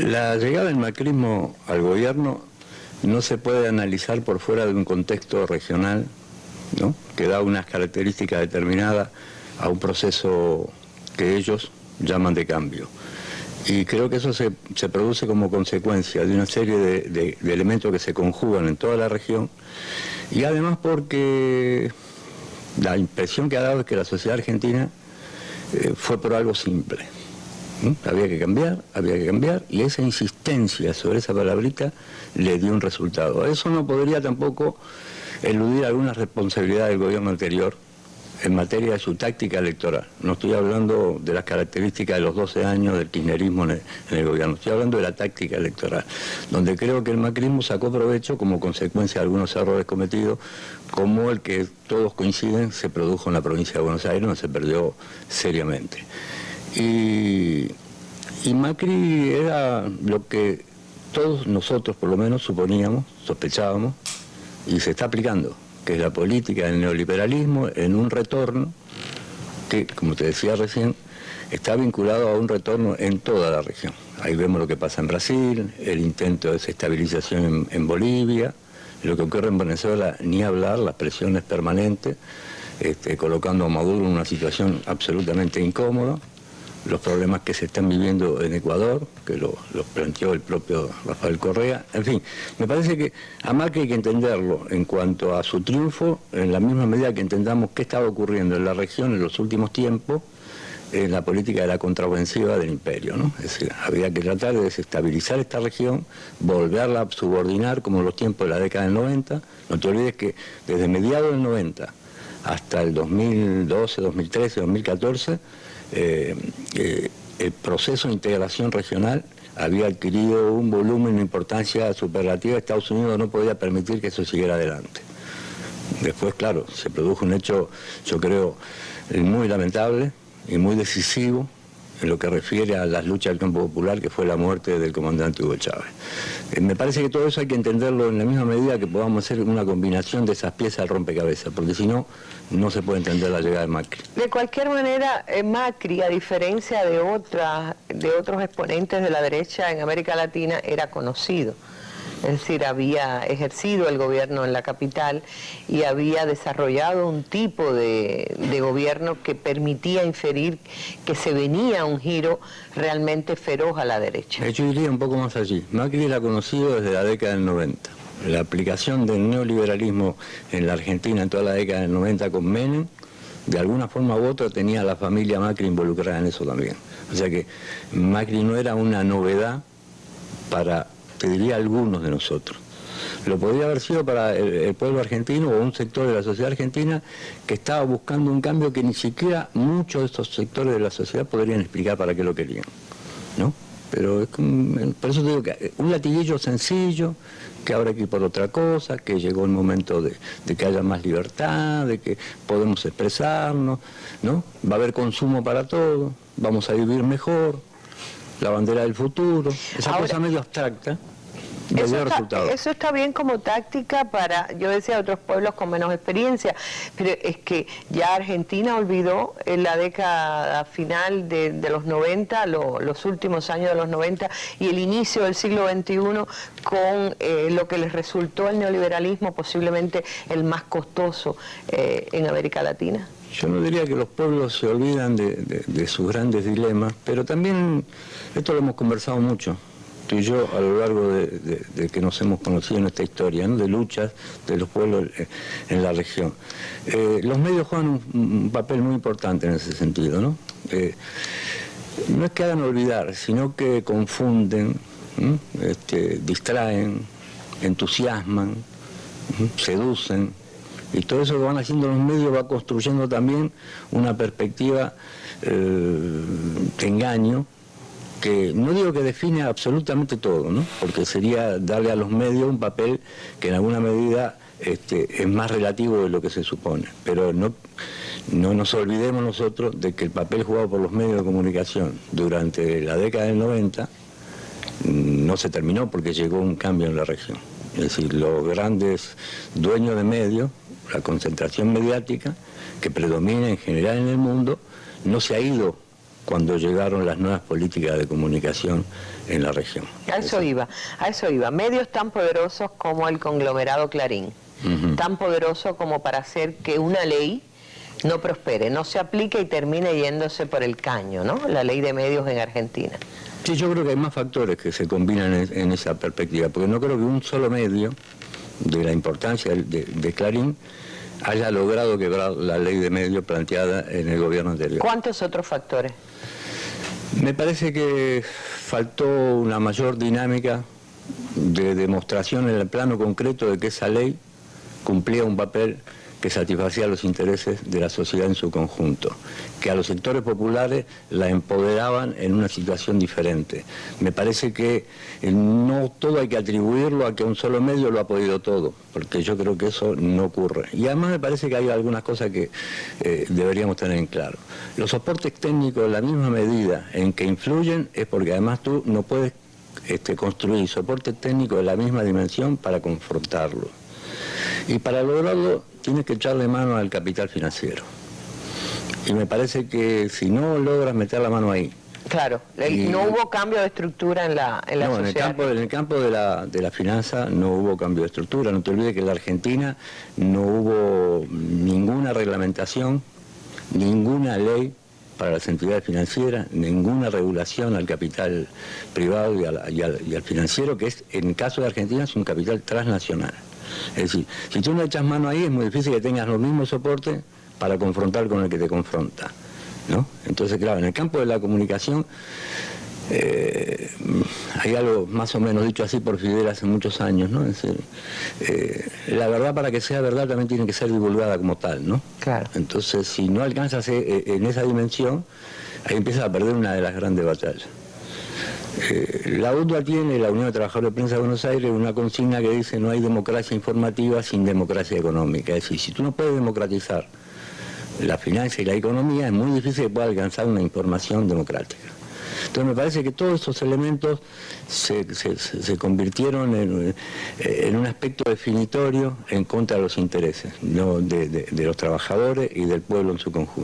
La llegada del macrismo al gobierno no se puede analizar por fuera de un contexto regional, ¿no?, que da unas características determinadas a un proceso que ellos llaman de cambio. Y creo que eso se produce como consecuencia de una serie de elementos que se conjugan en toda la región, y además porque la impresión que ha dado es que la sociedad argentina fue por algo simple. Había que cambiar, y esa insistencia sobre esa palabrita le dio un resultado. Eso no podría tampoco eludir alguna responsabilidad del gobierno anterior en materia de su táctica electoral. No estoy hablando de las características de los 12 años del kirchnerismo en el gobierno, estoy hablando de la táctica electoral, donde creo que el macrismo sacó provecho como consecuencia de algunos errores cometidos, como el que todos coinciden se produjo en la provincia de Buenos Aires, donde se perdió seriamente. Y Macri era lo que todos nosotros por lo menos suponíamos, sospechábamos, y se está aplicando, que es la política del neoliberalismo en un retorno que, como te decía recién, está vinculado a un retorno en toda la región. Ahí vemos lo que pasa en Brasil, el intento de desestabilización en Bolivia, lo que ocurre en Venezuela, ni hablar, las presiones permanentes, colocando a Maduro en una situación absolutamente incómoda, los problemas que se están viviendo en Ecuador, que lo planteó el propio Rafael Correa. En fin, me parece que a Macri hay que entenderlo en cuanto a su triunfo, en la misma medida que entendamos qué estaba ocurriendo en la región en los últimos tiempos, en la política de la contraofensiva del imperio, ¿no? Es decir, había que tratar de desestabilizar esta región, volverla a subordinar como en los tiempos de la década del 90. No te olvides que desde mediados del 90 hasta el 2012, 2013, 2014, el proceso de integración regional había adquirido un volumen de importancia superlativa. Estados Unidos no podía permitir que eso siguiera adelante. Después, claro, se produjo un hecho, yo creo, muy lamentable y muy decisivo en lo que refiere a las luchas del campo popular, que fue la muerte del comandante Hugo Chávez. Me parece que todo eso hay que entenderlo en la misma medida que podamos hacer una combinación de esas piezas del rompecabezas, porque si no, no se puede entender la llegada de Macri. De cualquier manera, Macri, a diferencia de otros exponentes de la derecha en América Latina, era conocido. Es decir, había ejercido el gobierno en la capital y había desarrollado un tipo de gobierno que permitía inferir que se venía un giro realmente feroz a la derecha. Yo diría un poco más allí. Macri era conocido desde la década del 90. La aplicación del neoliberalismo en la Argentina en toda la década del 90 con Menem, de alguna forma u otra tenía a la familia Macri involucrada en eso también. O sea que Macri no era una novedad para, te diría, algunos de nosotros. Lo podría haber sido para el pueblo argentino o un sector de la sociedad argentina que estaba buscando un cambio que ni siquiera muchos de estos sectores de la sociedad podrían explicar para qué lo querían, ¿no? Pero por eso te digo que un latiguillo sencillo, que ahora hay que ir por otra cosa, que llegó el momento de que haya más libertad, de que podemos expresarnos, ¿no? Va a haber consumo para todo, vamos a vivir mejor, la bandera del futuro, esa cosa medio abstracta. Eso está bien como táctica para, yo decía, otros pueblos con menos experiencia, pero es que ya Argentina olvidó en la década final de los 90, los últimos años de los 90 y el inicio del siglo XXI con lo que les resultó el neoliberalismo, posiblemente el más costoso en América Latina. Yo no diría que los pueblos se olvidan de sus grandes dilemas, pero también, esto lo hemos conversado mucho, tú y yo, a lo largo de que nos hemos conocido en esta historia, ¿no?, de luchas de los pueblos en la región. Los medios juegan un papel muy importante en ese sentido, ¿no? No es que hagan olvidar, sino que confunden, distraen, entusiasman, seducen, y todo eso que van haciendo los medios va construyendo también una perspectiva de engaño, que no digo que define absolutamente todo, ¿no?, porque sería darle a los medios un papel que en alguna medida es más relativo de lo que se supone, pero no nos olvidemos nosotros de que el papel jugado por los medios de comunicación durante la década del 90 no se terminó porque llegó un cambio en la región. Es decir, los grandes dueños de medios, la concentración mediática que predomina en general en el mundo, no se ha ido cuando llegaron las nuevas políticas de comunicación en la región. A eso iba. Medios tan poderosos como el conglomerado Clarín, tan poderoso como para hacer que una ley no prospere, no se aplique y termine yéndose por el caño, ¿no? La ley de medios en Argentina. Sí, yo creo que hay más factores que se combinan en esa perspectiva, porque no creo que un solo medio, de la importancia de Clarín, haya logrado quebrar la ley de medios planteada en el gobierno anterior. ¿Cuántos otros factores? Me parece que faltó una mayor dinámica de demostración en el plano concreto de que esa ley cumplía un papel que satisfacía los intereses de la sociedad en su conjunto, que a los sectores populares la empoderaban en una situación diferente. Me parece que no todo hay que atribuirlo a que un solo medio lo ha podido todo, porque yo creo que eso no ocurre. Y además me parece que hay algunas cosas que deberíamos tener en claro. Los soportes técnicos, en la misma medida en que influyen, es porque además tú no puedes construir soporte técnico de la misma dimensión para confrontarlo. Y para lograrlo tienes que echarle mano al capital financiero. Y me parece que si no logras meter la mano ahí... Claro, no hubo cambio de estructura en la no, sociedad. En el campo de la finanza no hubo cambio de estructura. No te olvides que en la Argentina no hubo ninguna reglamentación, ninguna ley para las entidades financieras, ninguna regulación al capital privado y al financiero, que es, en el caso de Argentina, es un capital transnacional. Es decir, si tú no echas mano ahí, es muy difícil que tengas los mismos soportes para confrontar con el que te confronta, ¿no? Entonces, claro, en el campo de la comunicación hay algo más o menos dicho así por Fidel hace muchos años, ¿no? Es decir, la verdad, para que sea verdad, también tiene que ser divulgada como tal, ¿no? Claro. Entonces, si no alcanzas en esa dimensión, ahí empiezas a perder una de las grandes batallas. La UTBA tiene, la Unión de Trabajadores de Prensa de Buenos Aires, una consigna que dice: no hay democracia informativa sin democracia económica. Es decir, si tú no puedes democratizar la finanza y la economía, es muy difícil que pueda alcanzar una información democrática. Entonces me parece que todos esos elementos se convirtieron en un aspecto definitorio en contra de los intereses, ¿no? de los trabajadores y del pueblo en su conjunto.